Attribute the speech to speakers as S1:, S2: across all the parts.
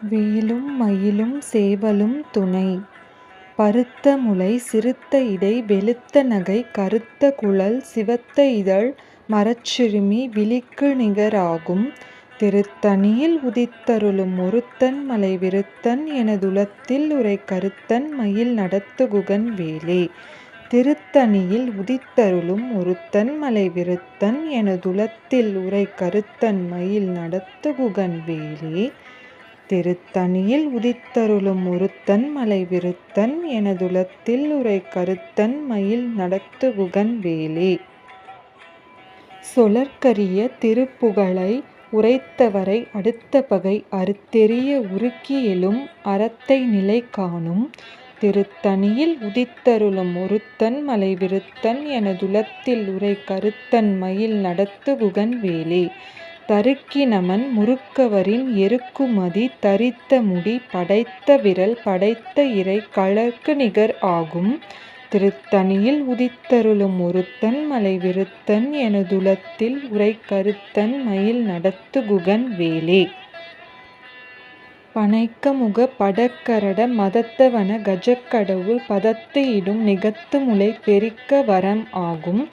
S1: வேலும் மயிலும் சேவலும் துணை. பருத்த முலை சிறுத்த இடை வெளுத்த நகை கருத்த குழல் சிவத்த இதழ் மறச்சிறுமி விழிக்கு நிகராகும் திருத்தணியில் உதித்தருளும் ஒருத்தன் மலை விருத்தன் எனதுளத்தில் உறை கருத்தன் மயில் நடத்துகுகன் வேலே. திருத்தணியில் உதித்தருளும் ஒருத்தன் மலை விருத்தன் எனதுளத்தில் உறை கருத்தன் மயில் நடத்துகுகன் வேலே. திருத்தணியில் உதித்தருளும் ஒருத்தன் மலை விருத்தன் எனதுளத்தில் உறை கருத்தன் மயில் நடத்துகுகன் வேலே. சொலற்கரிய திருப்புகழை உரைத்தவரை அடுத்த பகை அறுத்தெறிய உருக்கி எழும் அறத்தை நிலை காணும் திருத்தணியில் உதித்தருளும் ஒருத்தன் மலை விருத்தன் எனதுளத்தில் உறை கருத்தன் மயில் நடத்துகுகன் வேலே. தருக்கினமன் முருக்கவரின் எருக்குமதி தரித்த முடி படைத்த விரல் படைத்த இறை கழற்கு நிகர் ஆகும் திருத்தணியில் உதித்தருளும் ஒருத்தன் மலை விருத்தன் எனதுளத்தில் உறை கருத்தன் மயில் நடத்துகுகன் வேலே. பனைக்க முக படக்கரட மதத்தவன கஜக்கடவுள் பதத்து இடும் நிகத்து முலை பெரிக்க வரம் ஆகும்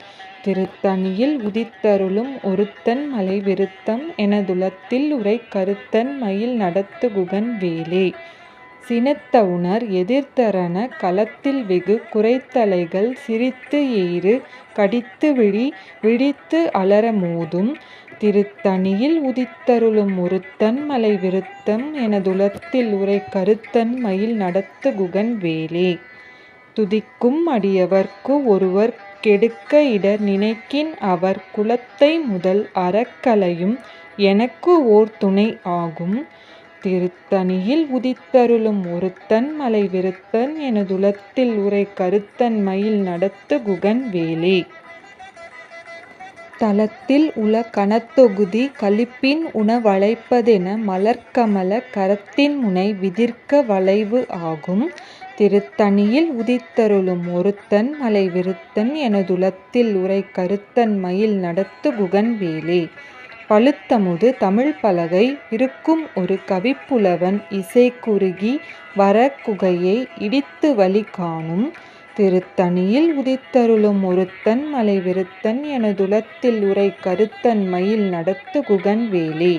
S1: திருத்தணியில் உதித்தருளும் ஒருத்தன் மலை விருத்தம் எனதுளத்தில் உறை கருத்தன் மயில் நடத்துகுகன் வேலே. சினத்தவுணர் எதிர்த்தரன களத்தில் வெகு குரைத்தலைகள் சிரித்து எயிறு கடித்து விழித்து அலற மோதும் திருத்தணியில் உதித்தருளும் ஒருத்தன் மலை விருத்தம் எனதுளத்தில் உறை கருத்தன் மயில் நடத்துகுகன் வேலே. துதிக்கும் அடியவர்க்கு ஒருவர் கெடுக்க இடர் நினைக்கின் அவர் குலத்தை முதல் அறக்களையும் எனக்கு ஓர் துணை ஆகும் திருத்தணியில் உதித்தருளும் ஒருத்தன் மலை விருத்தன் எனதுளத்தில் உறை கருத்தன் மயில் நடத்துகுகன் வேலே. தலத்தில் உள கணத்தொகுதி களிப்பின் உணவளைப்பதென மலர்க்கமல கரத்தின் முனை விதிர்க்க வளைவு ஆகும் திருத்தணியில் உதித்தருளும் ஒருத்தன் மலை விருத்தன் எனதுளத்தில் உறை கருத்தன் மயில் நடத்துகுகன் வேலே. பழுத்தமுது தமிழ் பலகை இருக்கும் ஒரு கவிப்புலவன் இசை குறுகி வர குகையை இடித்து வழி காணும் திருத்தணியில் உதித்தருளும் ஒருத்தன் மலை விருத்தன் எனதுளத்தில் உறை கருத்தன் மயில் நடத்துகுகன் வேலே.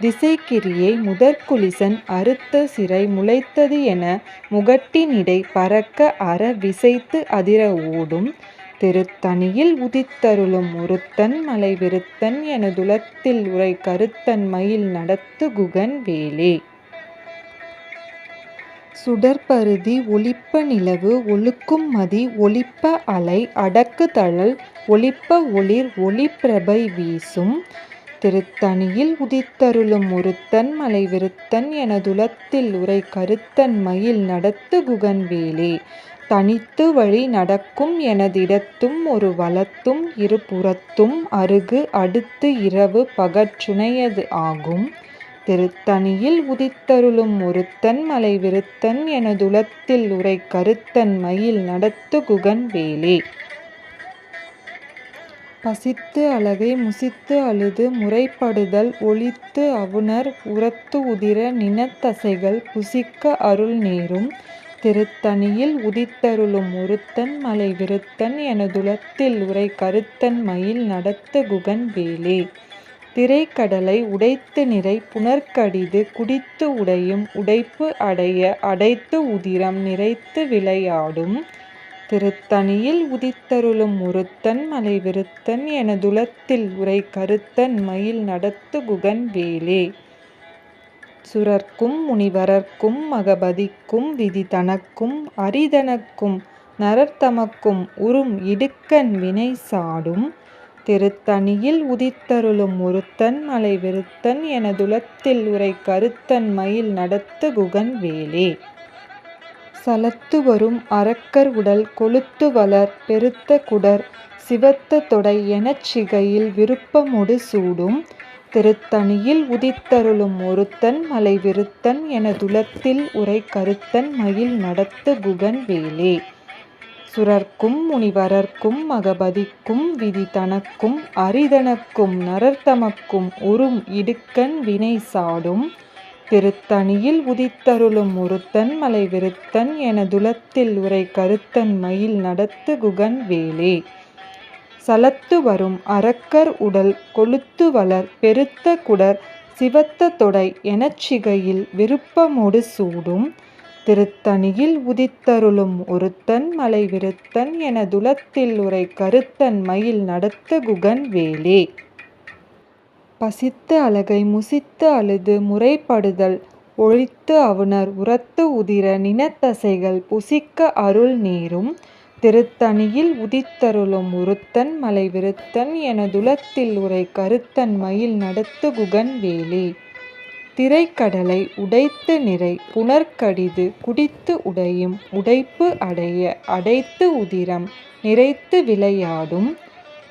S1: திசைக்கிரியை முதற்குலிசன் அறுத்த சிறை முளைத்தது என முகட்டினிடை பறக்க அற விசைத்து அதிர ஓடும் திருத்தணியில் உதித்தருளும் ஒருத்தன் மலை விருத்தன் எனதுளத்தில் உறை கருத்தன் மயில் நடத்துகுகன் வேலே. சுடர்பருதி ஒளிப்ப நிலவு ஒழுக்கும் மதி ஒளிப்ப அலை அடக்கு தழல் ஒளிப்ப ஒளிர் ஒளிப்பிரபை வீசும் திருத்தணியில் உதித்தருளும் ஒருத்தன் மலை விருத்தன் எனதுளத்தில் உறை கருத்தன் மயில் நடத்துகுகன் வேலே. தனித்து வழி நடக்கும் எனதிடத்தும் ஒரு வலத்தும் இருபுறத்தும் அருகு அடுத்து இரவு பகற்றுணையது ஆகும் திருத்தணியில் உதித்தருளும் ஒருத்தன் மலை விருத்தன் எனதுளத்தில் உறை கருத்தன் மயில் நடத்துகுகன் வேலே. பசித்து அலகை முசித்து அழுது முறைப்படுதல் ஒளித்து அவுணர் உரத்து உதிர நிணத்தசைகள் புசிக்க அருள் நேரும் திருத்தணியில் உதித்தருளும் ஒருத்தன் மலை விருத்தன் எனதுளத்தில் உறை கருத்தன் மயில் நடத்துகுகன் வேலே. திரைக்கடலை உடைத்து நிறை புனற்கடிது குடித்து உடையும் உடைப்பு அடைய அடைத்து உதிரம் நிறைத்து விளையாடும் திருத்தணியில் உதித்தருளும் ஒருத்தன் மலை விருத்தன் எனதுளத்தில் உறை கருத்தன் மயில் நடத்துகுகன் வேலே. சுரர்க்கும் முனிவரர்க்கும் மகபதிக்கும் விதி தனக்கும் அரிதனக்கும் நரர்தமக்கும் உறும் இடுக்கண் வினை சாடும் திருத்தணியில் உதித்தருளும் ஒருத்தன் மலை விருத்தன் எனதுளத்தில் உறை கருத்தன் மயில் நடத்துகுகன் வேலே. சலத்து வரும் அரக்கர் உடல் கொழுத்து வளர் பெருத்த குடர் சிவத்த தொடை எனச் சிகையில் விருப்பமொடு சூடும் திருத்தணியில் உதித்தருளும் ஒருத்தன் மலை விருத்தன் எனதுளத்தில் உறை கருத்தன் மயில் நடத்துகுகன் வேலே. சுரர்க்கும் முனிவரர்க்கும் மகபதிக்கும் விதி தனக்கும் அரிதனக்கும் நரர்தமக்கும் உறும் இடுக்கண் வினை சாடும் திருத்தணியில் உதித்தருளும் ஒருத்தன் மலை விருத்தன் எனதுளத்தில் உரை கருத்தன் மயில் நடத்து குகன் வேலே. சலத்து வரும் அரக்கர் உடல் கொழுத்து வளர் பெருத்த குடர் சிவத்த தொடை எனச்சிகையில் விருப்பமொடு சூடும். திருத்தணியில் உதித்தருளும் ஒருத்தன் மலை விருத்தன் எனதுளத்தில் உரை கருத்தன் மயில் நடத்து குகன் வேலே. பசித்து அலகை முசித்து அழுது முறைப்படுதல் ஒழித்து அவுணர் உரத்து உதிர நினத்தசைகள் புசிக்க அருள் நேரும். திருத்தணியில் உதித்தருளும் ஒருத்தன் மலை விருத்தன் எனதுளத்தில் உரை கருத்தன் மயில் நடத்து குகன் வேலே. திரைக்கடலை உடைத்து நிறை புனற்கடிது குடித்து உடையும் உடைப்பு அடைய அடைத்து உதிரம் நிறைத்து விளையாடும்.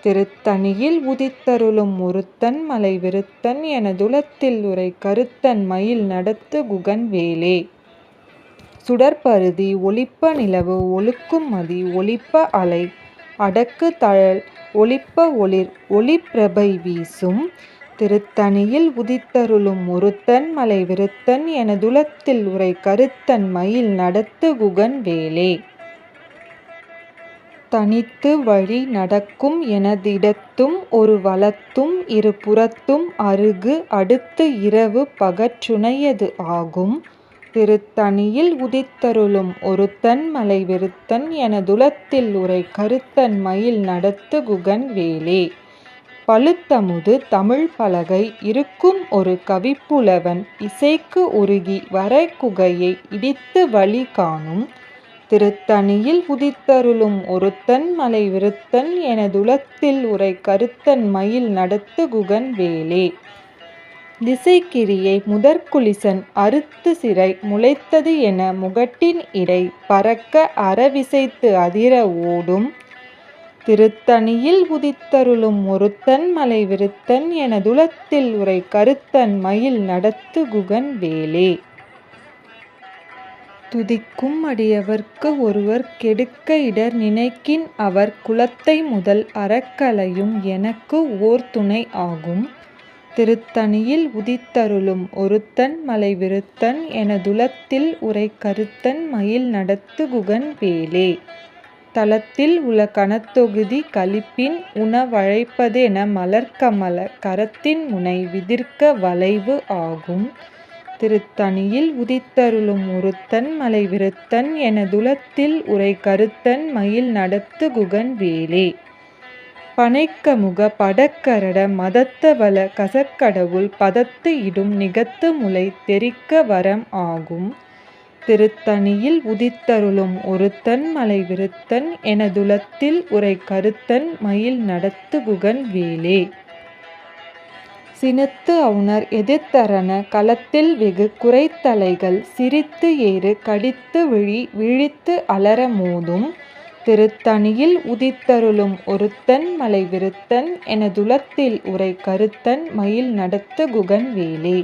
S1: திருத்தணியில் உதித்தருளும் ஒருத்தன் மலை விருத்தன் எனதுளத்தில் உரை கருத்தன் மயில் நடத்து குகன் வேலே. சுடற்பருதி ஒளிப்ப நிலவு ஒழுக்கும் மதி ஒளிப்ப அலை அடக்கு தழல் ஒளிப்ப ஒளிர் ஒளிப்பிரபை வீசும். திருத்தணியில் உதித்தருளும் ஒருத்தன் மலை விருத்தன் எனதுளத்தில் உரை கருத்தன் மயில் நடத்து குகன் வேலே. தனித்து வழி நடக்கும் எனதிடத்தும் ஒரு வலத்தும் இரு புறத்தும் அருகு அடுத்து இரவு பகற்றுணையது ஆகும். திருத்தணியில் உதித்தருளும் ஒருத்தன் மலை விருத்தன் எனதுளத்தில் உரை கருத்தன் மயில் நடத்து குகன் வேலே. பழுத்தமுது தமிழ் பலகை இருக்கும் ஒரு கவிப்புலவன் இசைக்கு உருகி வரைகுகையை இடித்து வழி காணும். திருத்தணியில் உதித்தருளும் ஒருத்தன் மலை விருத்தன் எனதுளத்தில் உரை கருத்தன் மயில் நடத்து குகன் வேலே. திசைக்கிரியை முதற்குலிசன் அறுத்து சிறை முளைத்தது என முகட்டின் இடை பறக்க அறவிசைத்து அதிர ஓடும். திருத்தணியில் உதித்தருளும் ஒருத்தன் மலை விருத்தன் எனதுளத்தில் உரை கருத்தன் மயில் நடத்து குகன் வேலே. துதிக்கும் அடியவர்க்கு ஒருவர் கெடுக்க இடர் நினைக்கின் அவர் குலத்தை முதல் அறக்களையும் எனக்கு ஓர் துணை ஆகும். திருத்தணியில் உதித்தருளும் ஒருத்தன் மலை விருத்தன் எனதுளத்தில் உரை கருத்தன் மயில் நடத்து குகன் வேலே. தலத்தில் உள கணத்தொகுதி கலிப்பின் உணவழைப்பதென மலர்க்கமல கரத்தின் முனை விதிர்க்க வளைவு ஆகும். திருத்தணியில் உதித்தருளும் ஒருத்தன் மலை விருத்தன் எனதுளத்தில் உரை கருத்தன் மயில் நடத்து குகன் வேலே. பனைக்கமுக படக்கரட மதத்தவள கசக்கடவுள் பதத்து இடும் நிகத்து முளை தெரிக்க வரம் ஆகும். திருத்தணியில் உதித்தருளும் ஒருத்தன் மலை விருத்தன் எனதுளத்தில் உரை கருத்தன் மயில் நடத்து குகன் வேலே. சினத்து அவுணர் எதிர்த்தரன களத்தில் வெகு குரைத்தலைகள் சிரித்து ஏறு கடித்து விழி விழித்து அலற மோதும். திருத்தணியில் உதித்தருளும் ஒருத்தன் மலை விருத்தன் எனதுளத்தில் உரை கருத்தன் மயில் நடத்து குகன் வேலே.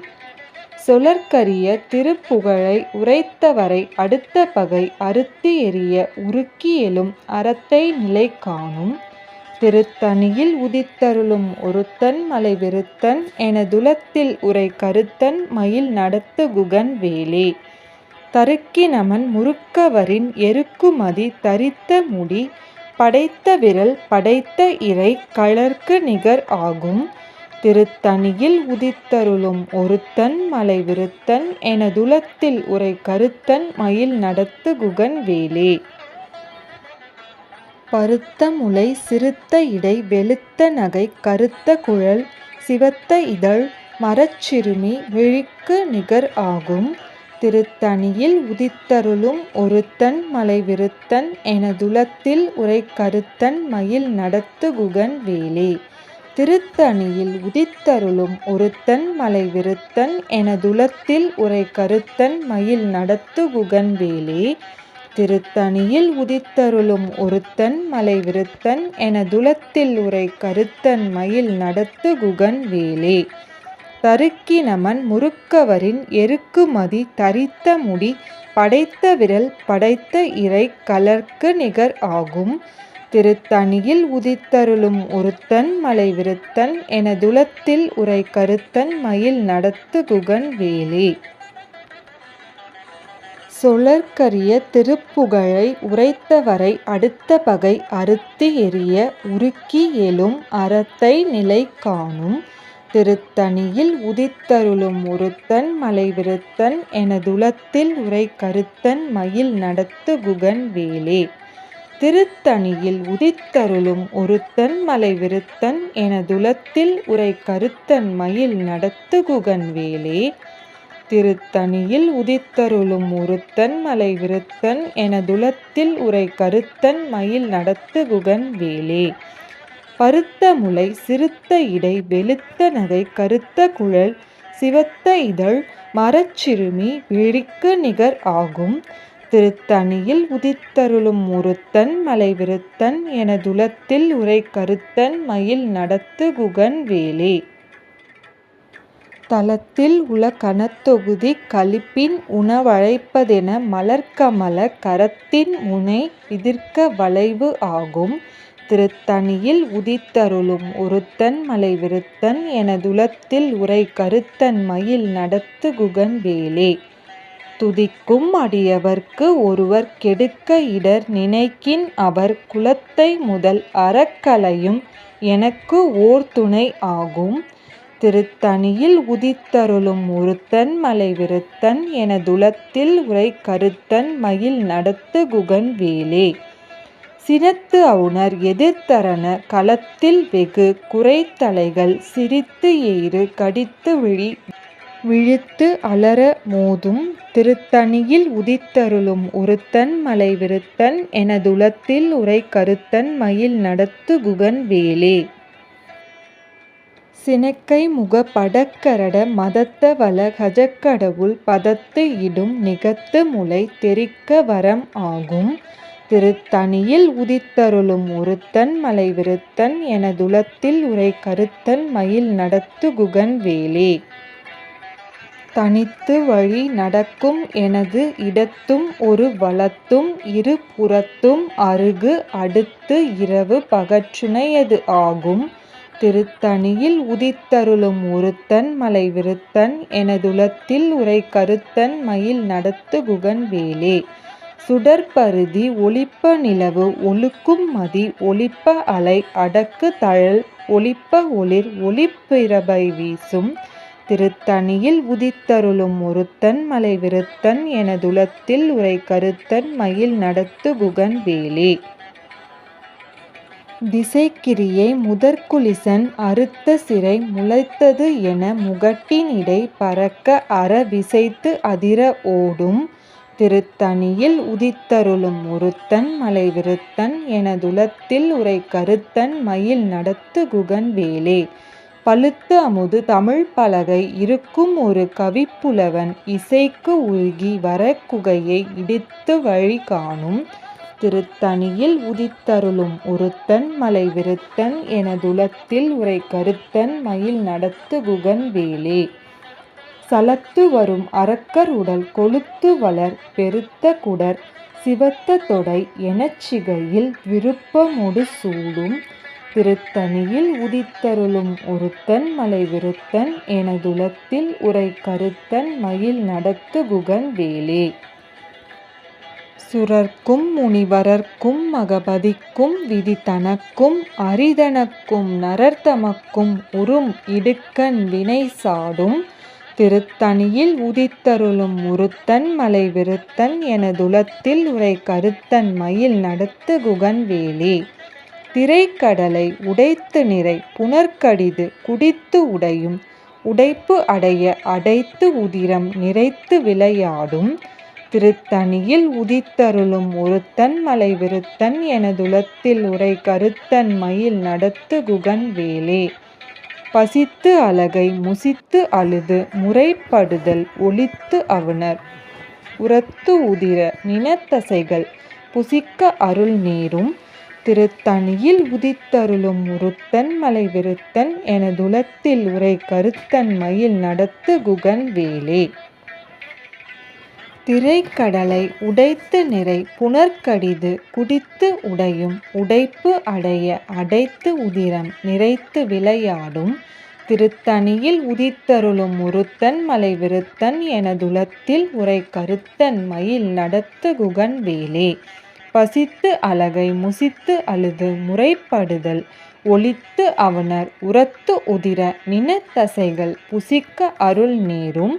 S1: சொலற்கரிய திருப்புகழை உரைத்தவரை அடுத்த பகை அறுத்து எறிய உருக்கி எழும் அறத்தை நிலை காணும். திருத்தணியில் உதித்தருளும் ஒருத்தன் மலை விருத்தன் எனதுளத்தில் உரை கருத்தன் மயில் நடத்து குகன் வேலே. தருக்கினமன் முருக்கவரின் எருக்குமதி தரித்த முடி படைத்த விரல் படைத்த இறை கழற்கு நிகர் ஆகும். திருத்தணியில் உதித்தருளும் ஒருத்தன் மலை விருத்தன் எனதுளத்தில் உரை கருத்தன் மயில் நடத்து குகன் வேலே. பருத்த முலை சிறுத்த இடை வெளுத்த நகை கருத்த குழல் சிவத்த இதழ் மரச்சிறுமி விழிக்கு நிகர் ஆகும். திருத்தணியில் உதித்தருளும் ஒருத்தன் மலை விருத்தன் எனதுளத்தில் உரை கருத்தன் மயில் நடத்து குகன் வேலே. திருத்தணியில் உதித்தருளும் ஒருத்தன் மலை விருத்தன் எனதுளத்தில் உரை கருத்தன் மயில் நடத்து குகன் வேலே. திருத்தணியில் உதித்தருளும் ஒருத்தன் மலை விருத்தன் எனதுளத்தில் உரை கருத்தன் மயில் நடத்து குகன் வேலே. தருக்கினமன் முருக்கவரின் எருக்குமதி தரித்த முடி படைத்த விரல் படைத்த இறை கழற்கு நிகர் ஆகும். திருத்தணியில் உதித்தருளும் ஒருத்தன் மலை விருத்தன் எனதுளத்தில் உரை கருத்தன் மயில் நடத்து குகன் வேலே. சொலற்கரிய திருப்புகழை உரைத்தவரை அடுத்த பகை அறுத்து எரிய உருக்கி எழும் அறத்தை நிலை காணும் திருத்தணியில் உதித்தருளும் ஒருத்தன் மலைவிருத்தன் எனதுளத்தில் உரை கருத்தன் மயில் நடத்து குகன் வேலே. திருத்தணியில் உதித்தருளும் ஒருத்தன் மலைவிருத்தன் எனதுளத்தில் உரை கருத்தன் மயில் நடத்து குகன் வேலே. திருத்தணியில் உதித்தருளும் ஒருத்தன் மலைவிருத்தன் எனதுளத்தில் உரை கருத்தன் மயில் நடத்து குகன் வேலே. பருத்த முலை சிறுத்த இடை வெளுத்த நகை கருத்த குழல் சிவத்த இதழ் மரச்சிறுமி விழிக்கு நிகர் ஆகும் திருத்தணியில் உதித்தருளும் ஒருத்தன் மலைவிருத்தன் எனதுளத்தில் உரை கருத்தன் மயில் நடத்து குகன் வேலே. தலத்தில் உள கணத்தொகுதி களிப்பின் உணவழைப்பதென மலர்க்கமல கரத்தின் முனை விதிர்க்க வளைவு ஆகும் திருத்தணியில் உதித்தருளும் ஒருத்தன் மலைவிருத்தன் எனதுளத்தில் உரை கருத்தன் மயில் நடத்து குகன் வேலே. துதிக்கும் அடியவர்க்கு ஒருவர் கெடுக்க இடர் நினைக்கின் அவர் குலத்தை முதல் அறக்களையும் எனக்கு ஓர் துணை ஆகும் திருத்தணியில் உதித்தருளும் ஒருத்தன் மலைவிருத்தன் எனதுளத்தில் உரை கருத்தன் மயில் நடத்து குகன் வேலே. சினத்து அவுணர் எதிர்த்தரன களத்தில் வெகு குறைத்தலைகள் சிரித்து எயிறு கடித்து விழித்து அலற மோதும் திருத்தணியில் உதித்தருளும் ஒருத்தன் மலைவிருத்தன் எனதுளத்தில் உரை கருத்தன் மயில் நடத்து குகன் வேலே. சினக்கை முக படக்கரட மதத்த வள கஜக்கடவுள் பதத்து இடும் நிகத்து முலை தெரிக்க வரம் ஆகும் திருத்தணியில் உதித்தருளும் ஒருத்தன் மலைவிருத்தன் எனதுளத்தில் உரை கருத்தன் மயில் நடத்து குகன் வேலே. தனித்து வழி நடக்கும் எனது இடத்தும் ஒரு வலத்தும் இரு புறத்தும் அருகு அடுத்து இரவு பகற்றுணையது ஆகும் திருத்தணியில் உதித்தருளும் ஒருத்தன் மலைவிருத்தன் எனதுளத்தில் உரை கருத்தன் மயில் நடத்து குகன் வேலே. சுடர்பருதி ஒளிப்ப நிலவு ஒழுக்கும் மதி ஒளிப்ப அலை அடக்கு தழல் ஒளிப்ப ஒளிர் ஒளிப்பிரபை வீசும் திருத்தணியில் உதித்தருளும் ஒருத்தன் மலைவிருத்தன் எனதுளத்தில் உரை கருத்தன் மயில் நடத்து குகன் வேலே. திசைக்கிரியை முதற்குலிசன் அறுத்த சிறை முளைத்தது என முகட்டின் இடை பறக்க அற விசைத்து அதிர ஓடும் திருத்தணியில் உதித்தருளும் ஒருத்தன் மலைவிருத்தன் எனதுளத்தில் உரை கருத்தன் மயில் நடத்து குகன் வேலே. பழுத்து அமுது தமிழ் பலகை இருக்கும் ஒரு கவிப்புலவன் இசைக்கு உருகி வர குகையை இடித்து வழி காணும் திருத்தணியில் உதித்தருளும் ஒருத்தன் மலைவிருத்தன் எனதுளத்தில் உரை கருத்தன் மயில் நடத்து குகன் வேலே. சலத்து வரும் அரக்கர் உடல் கொழுத்து வளர் பெருத்த குடர் சிவத்த தொடை எனச்சிகையில் விருப்பமொடு சூடும் திருத்தணியில் உதித்தருளும் ஒருத்தன் மலைவிருத்தன் எனதுளத்தில் உரை கருத்தன் மயில் நடத்து குகன் வேலே. சுரர்க்கும் முனிவரர்க்கும் மகபதிக்கும் விதி தனக்கும் அரிதனக்கும் நரர்தமக்கும் உறும் இடுக்கண் வினை சாடும் திருத்தணியில் உதித்தருளும் ஒருத்தன் மலைவிருத்தன் எனதுளத்தில் உரை கருத்தன் மயில் நடத்து குகன் வேலே. திரைக்கடலை உடைத்து நிறை புனர்கடிது குடித்து உடையும் உடைப்பு அடைய அடைத்து உதிரம் நிறைத்து விளையாடும் திருத்தணியில் உதித்தருளும் ஒருத்தன் மலைவிருத்தன் எனதுளத்தில் உரை கருத்தன் மயில் நடத்து குகன் வேலே. பசித்து அலகை முசித்து அழுது முறைப்படுதல் ஒளித்து அவுணர் உரத்து உதிர நினத்தசைகள் புசிக்க அருள் நேரும் திருத்தணியில் உதித்தருளும் ஒருத்தன் மலைவிருத்தன் எனதுளத்தில் உரை கருத்தன் மயில் நடத்து குகன் வேலே. திரைக்கடலை உடைத்து நிறை புனர்கடிது குடித்து உடையும் உடைப்பு அடைய அடைத்து உதிரம் நிறைத்து விளையாடும் திருத்தணியில் உதித்தருளும் ஒருத்தன் மலை விருத்தன் எனதுளத்தில் உரை கருத்தன் மயில் நடத்து குகன் வேலே. பசித்து அலகை முசித்து அழுது முறைப்படுதல் ஒலித்து அவுணர் உரத்து உதிர நினத்தசைகள் புசிக்க அருள் நேரும்.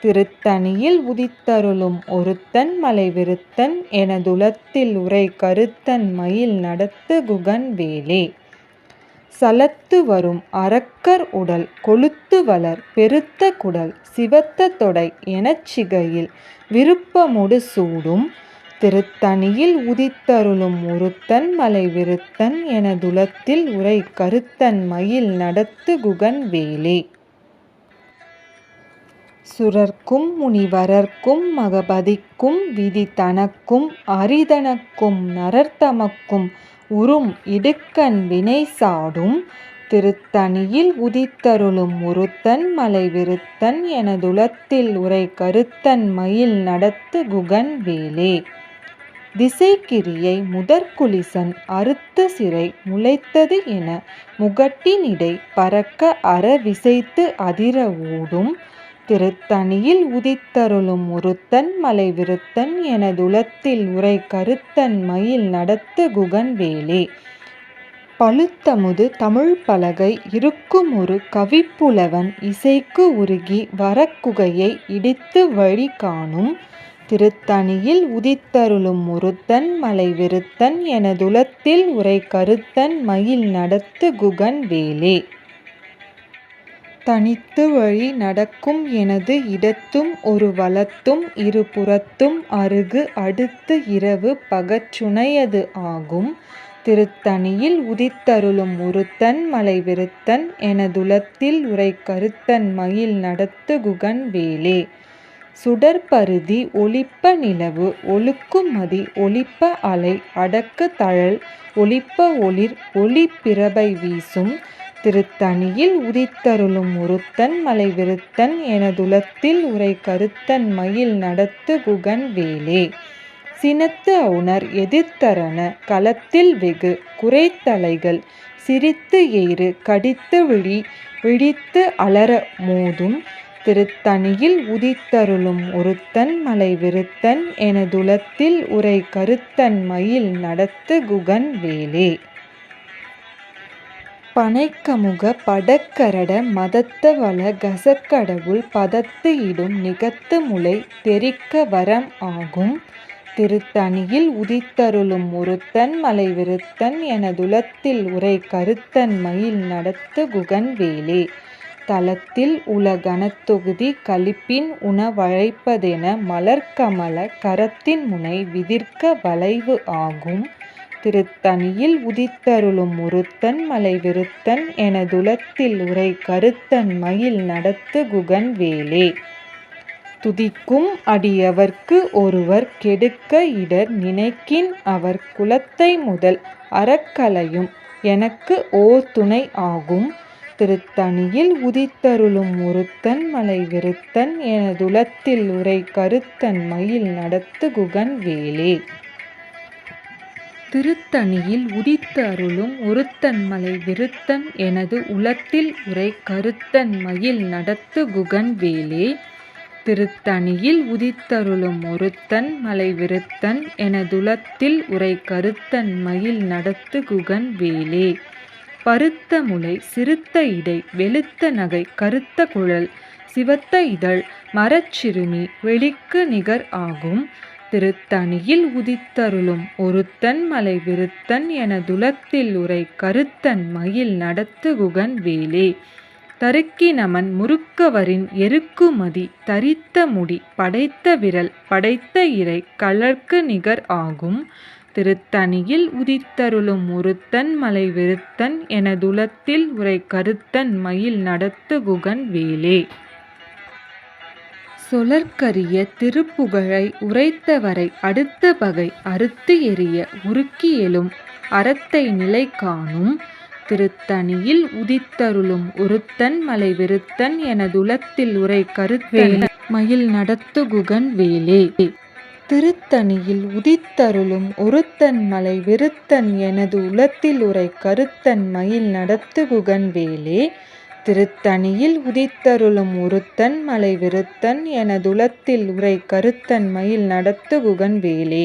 S1: திருத்தணியில் உதித்தருளும் ஒருத்தன் மலை விருத்தன் எனதுளத்தில் உரை கருத்தன் மயில் நடத்து குகன் வேலே. சலத்து வரும் அரக்கர் உடல் கொழுத்து வளர் பெருத்த குடல் சிவத்த தொடை எனச்சிகையில் விருப்பமுடு சூடும். திருத்தணியில் உதித்தருளும் ஒருத்தன் மலை விருத்தன் எனதுளத்தில் உரை கருத்தன் மயில் நடத்து குகன் வேலே. சுரர்க்கும் முனிவரர்க்கும் மகபதிக்கும் விதி தனக்கும் அரிதனக்கும் நரர்தமக்கும் உறும் இடுக்கண் வினை சாடும். திருத்தணியில் உதித்தருளும் ஒருத்தன் மலை விருத்தன் எனதுளத்தில் உரை கருத்தன் மயில் நடத்து குகன் வேலே. திசைக்கிரியை முதற்குலிசன் அறுத்த சிறை முளைத்தது என முகட்டினிடை பறக்க அற விசைத்து அதிர ஓடும். திருத்தணியில் உதித்தருளும் ஒருத்தன் மலை விருத்தன் எனதுளத்தில் உரை கருத்தன் மயில் நடத்து குகன் வேலே. பழுத்தமுது தமிழ் பலகை இருக்குமொரு கவிப்புலவன் இசைக்கு உருகி வரக்குகையை இடித்து வழி காணும். திருத்தணியில் உதித்தருளும் ஒருத்தன் மலை விருத்தன் எனதுளத்தில் உரை கருத்தன் மயில் நடத்து குகன் வேலே. தனித்து வழி நடக்கும் எனது இடத்தும் ஒரு வலத்தும் இரு புறத்தும் அருகு அடுத்து இரவு பகச்சுணையது ஆகும். திருத்தணியில் உதித்தருளும் ஒருத்தன் மலை விருத்தன் எனதுளத்தில் உரை கருத்தன் மயில் நடத்து குகன் வேலே. சுடர்பருதி ஒளிப்ப நிலவு ஒழுக்குமதி ஒளிப்ப அலை அடக்கு தழல் ஒளிப்ப ஒளிர் ஒளி பிரபை வீசும். திருத்தணியில் உதித்தருளும் ஒருத்தன் மலை விருத்தன் எனதுளத்தில் உரை கருத்தன் மயில் நடத்து குகன் வேலே. சினத்து அவுணர் எதிர்த்தரன களத்தில் வெகு குறைத்தலைகள் சிரித்து எயிறு கடித்து விழித்து அலற மோதும். திருத்தணியில் உதித்தருளும் ஒருத்தன் மலை விருத்தன் எனதுளத்தில் உரை கருத்தன் மயில் நடத்து குகன் வேலே. பனைக்கமுக படக்கரட மதத்த வள கசக்கடவுள் பதத்து இடும் நிகத்து முளை தெரிக்க வரம் ஆகும். திருத்தணியில் உதித்தருளும் ஒருத்தன் மலை விருத்தன் எனதுளத்தில் உரை கருத்தன் மயில் நடத்து குகன் வேலே. தலத்தில் உல கனத்தொகுதி களிப்பின் உணவழைப்பதென மலர்கமல கரத்தின் முனை விதிர்க்க வளைவு ஆகும். திருத்தணியில் உதித்தருளும் ஒருத்தன் மலை விருத்தன் எனதுளத்தில் உரை கருத்தன் மயில் நடத்து குகன் வேலே. துதிக்கும் அடியவர்க்கு ஒருவர் கெடுக்க இடர் நினைக்கின் அவர் குலத்தை முதல் அறக்கலையும் எனக்கு ஓர் துணை ஆகும். திருத்தணியில் உதித்தருளும் ஒருத்தன் மலை விருத்தன் எனதுளத்தில் உரை கருத்தன் மயில் நடத்து குகன் வேலே. திருத்தணியில் உதித்தருளும் ஒருத்தன் மலை விருத்தன் எனது உளத்தில் உரை கருத்தன் மயில் நடத்து குகன் வேலே. திருத்தணியில் உதித்தருளும் ஒருத்தன் மலை விருத்தன் எனதுளத்தில் உரை கருத்தன் மயில் நடத்து குகன் வேலே. பருத்த முளை சிறுத்த இடை வெளுத்த நகை கருத்த குழல் சிவத்த இதழ் மரச்சிறுமி வெளிக்கு நிகர் ஆகும். திருத்தணியில் உதித்தருளும் ஒருத்தன் மலை விருத்தன் எனதுளத்தில் உரை கருத்தன் மயில் நடத்து குகன் வேலே. தருக்கினமன் முறுக்கவரின் எருக்குமதி தரித்த முடி படைத்த விரல் படைத்த இறை கழற்கு நிகர் ஆகும். திருத்தணியில் உதித்தருளும் ஒருத்தன் மலை விருத்தன் எனதுளத்தில் உரை கருத்தன் மயில் நடத்து குகன் வேலே. சொலற்கரிய திருப்புகழை உரைத்தவரை அடுத்த பகை அறுத்து எறிய உருக்கி எழும் அறத்தை நிலை காணும். திருத்தணியில் உதித்தருளும் ஒருத்தன் மலை விருத்தன் எனதுளத்தில் உரை கருத்தன் மயில் நடத்து குகன் வேலே. திருத்தணியில் உதித்தருளும் ஒருத்தன் மலை விருத்தன் எனது உளத்தில் உரை கருத்தன் மயில் நடத்து குகன் வேலே. திருத்தணியில் உதித்தருளும் ஒருத்தன் மலை விருத்தன் எனதுளத்தில் உறை கருத்தன் மயில் நடத்து குகன் வேலே.